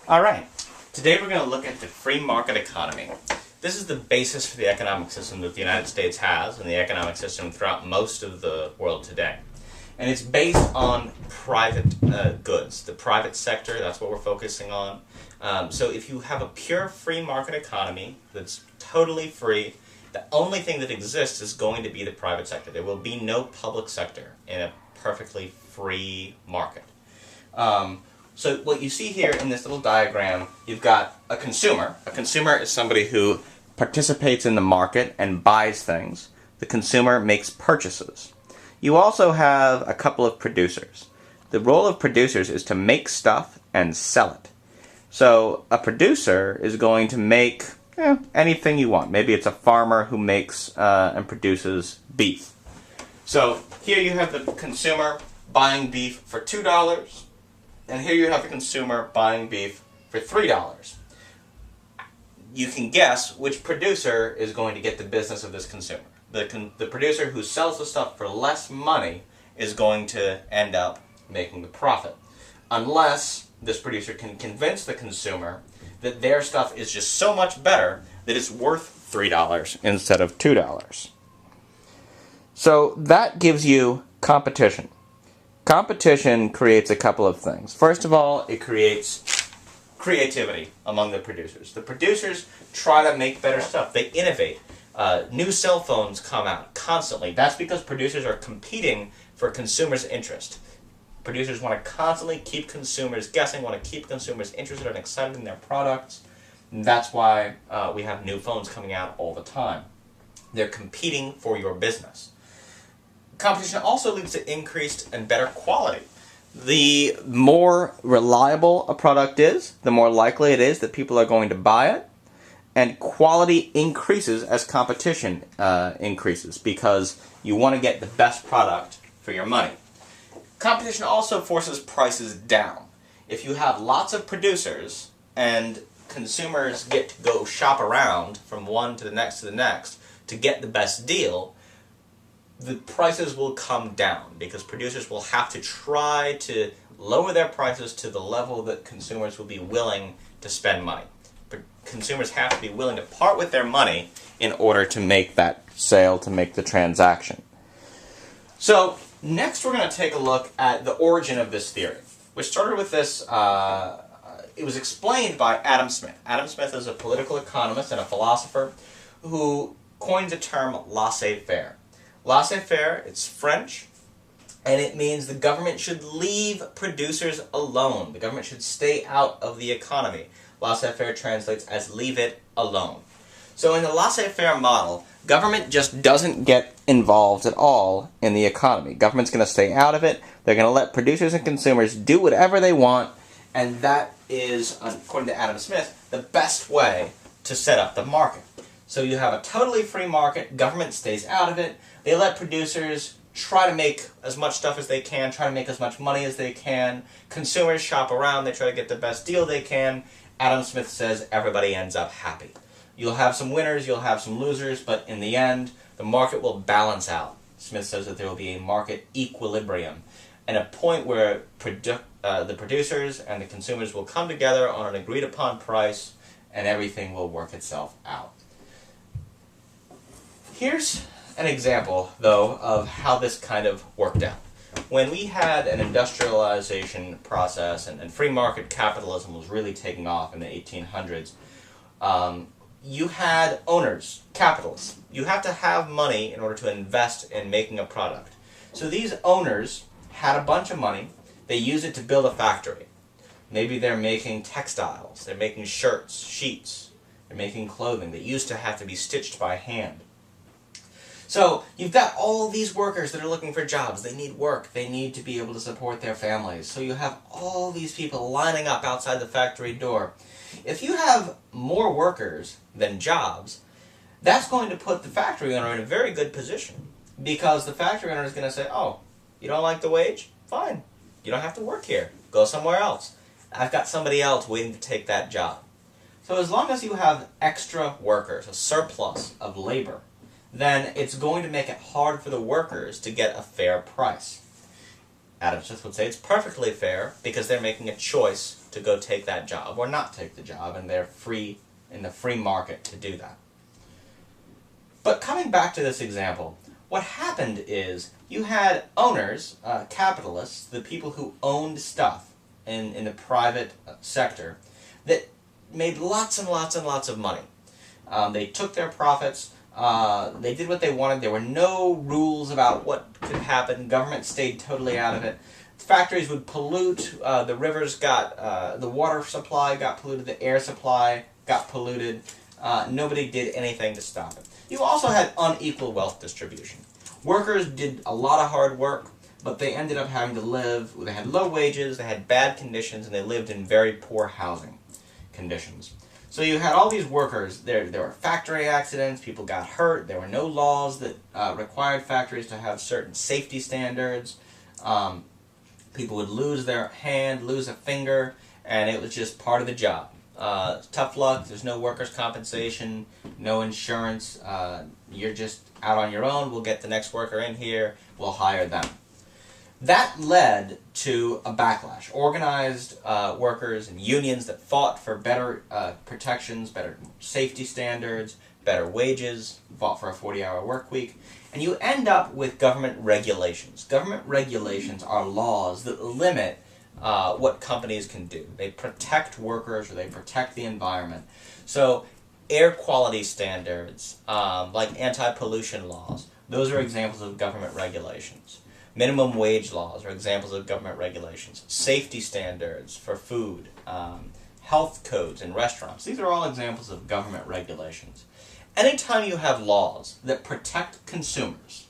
Alright, today we're going to look at the free market economy. This is the basis for the economic system that the United States has and the economic system throughout most of the world today. And it's based on private goods, the private sector, that's what we're focusing on. So if you have a pure free market economy that's totally free, the only thing that exists is going to be the private sector. There will be no public sector in a perfectly free market. So what you see here in this little diagram, you've got a consumer. A consumer is somebody who participates in the market and buys things. The consumer makes purchases. You also have a couple of producers. The role of producers is to make stuff and sell it. So a producer is going to make anything you want. Maybe it's a farmer who makes and produces beef. So here you have the consumer buying beef for $2. And here you have the consumer buying beef for $3. You can guess which producer is going to get the business of this consumer. The producer who sells the stuff for less money is going to end up making the profit. Unless this producer can convince the consumer that their stuff is just so much better that it's worth $3 instead of $2. So that gives you competition. Competition creates a couple of things. First of all, it creates creativity among the producers. The producers try to make better stuff. They innovate. New cell phones come out constantly. That's because producers are competing for consumers' interest. Producers want to constantly keep consumers guessing, want to keep consumers interested and excited in their products. And that's why we have new phones coming out all the time. They're competing for your business. Competition also leads to increased and better quality. The more reliable a product is, the more likely it is that people are going to buy it, and quality increases as competition increases because you want to get the best product for your money. Competition also forces prices down. If you have lots of producers and consumers get to go shop around from one to the next to get the best deal, the prices will come down because producers will have to try to lower their prices to the level that consumers will be willing to spend money. But consumers have to be willing to part with their money in order to make that sale, to make the transaction. So next we're going to take a look at the origin of this theory, which started with this, it was explained by Adam Smith. Adam Smith is a political economist and a philosopher who coined the term laissez-faire. Laissez-faire, it's French, and it means the government should leave producers alone. The government should stay out of the economy. Laissez-faire translates as leave it alone. So in the laissez-faire model, government just doesn't get involved at all in the economy. Government's going to stay out of it. They're going to let producers and consumers do whatever they want, and that is, according to Adam Smith, the best way to set up the market. So you have a totally free market, government stays out of it, they let producers try to make as much stuff as they can, try to make as much money as they can, consumers shop around, they try to get the best deal they can. Adam Smith says everybody ends up happy. You'll have some winners, you'll have some losers, but in the end, the market will balance out. Smith says that there will be a market equilibrium, and a point where the producers and the consumers will come together on an agreed upon price, and everything will work itself out. Here's an example, though, of how this kind of worked out. When we had an industrialization process and free market capitalism was really taking off in the 1800s, you had owners, capitalists. You have to have money in order to invest in making a product. So these owners had a bunch of money. They used it to build a factory. Maybe they're making textiles. They're making shirts, sheets. They're making clothing that used to have to be stitched by hand. So you've got all these workers that are looking for jobs. They need work. They need to be able to support their families. So you have all these people lining up outside the factory door. If you have more workers than jobs, that's going to put the factory owner in a very good position, because the factory owner is going to say, oh, you don't like the wage? Fine. You don't have to work here. Go somewhere else. I've got somebody else waiting to take that job. So as long as you have extra workers, a surplus of labor, then it's going to make it hard for the workers to get a fair price. Adam Smith would say it's perfectly fair because they're making a choice to go take that job or not take the job, and they're free in the free market to do that. But coming back to this example, what happened is you had owners, capitalists, the people who owned stuff in the private sector that made lots and lots and lots of money. They took their profits, they did what they wanted, there were no rules about what could happen, government stayed totally out of it. Factories would pollute, the rivers got, the water supply got polluted, the air supply got polluted, nobody did anything to stop it. You also had unequal wealth distribution. Workers did a lot of hard work, but they ended up having to live, they had low wages, they had bad conditions, and they lived in very poor housing conditions. So you had all these workers, there were factory accidents, people got hurt, there were no laws that required factories to have certain safety standards. People would lose their hand, lose a finger, and it was just part of the job. Tough luck, there's no workers' compensation, no insurance, you're just out on your own, we'll get the next worker in here, we'll hire them. That led to a backlash. Organized workers and unions that fought for better protections, better safety standards, better wages, fought for a 40-hour work week, and you end up with government regulations. Government regulations are laws that limit what companies can do. They protect workers or they protect the environment. So air quality standards, like anti-pollution laws, those are examples of government regulations. Minimum wage laws are examples of government regulations. Safety standards for food, health codes in restaurants, these are all examples of government regulations. Anytime you have laws that protect consumers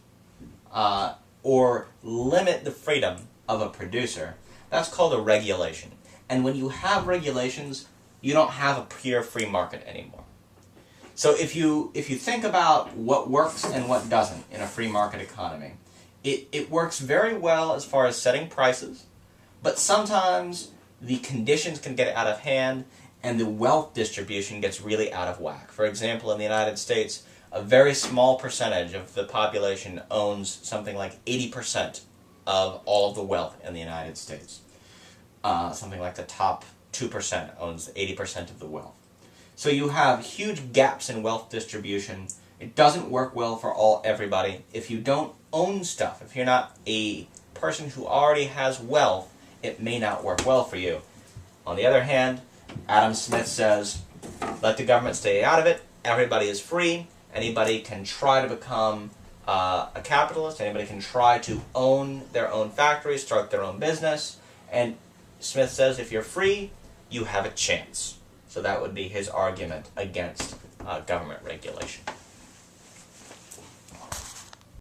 or limit the freedom of a producer, that's called a regulation. And when you have regulations, you don't have a pure free market anymore. So if you think about what works and what doesn't in a free market economy, it works very well as far as setting prices, but sometimes the conditions can get out of hand and the wealth distribution gets really out of whack. For example, in the United States, a very small percentage of the population owns something like 80% of all of the wealth in the United States. Something like the top 2% owns 80% of the wealth. So you have huge gaps in wealth distribution. It doesn't work well for everybody. If you don't own stuff, if you're not a person who already has wealth, it may not work well for you. On the other hand, Adam Smith says, let the government stay out of it, everybody is free, anybody can try to become a capitalist, anybody can try to own their own factory, start their own business, and Smith says if you're free, you have a chance. So that would be his argument against government regulation.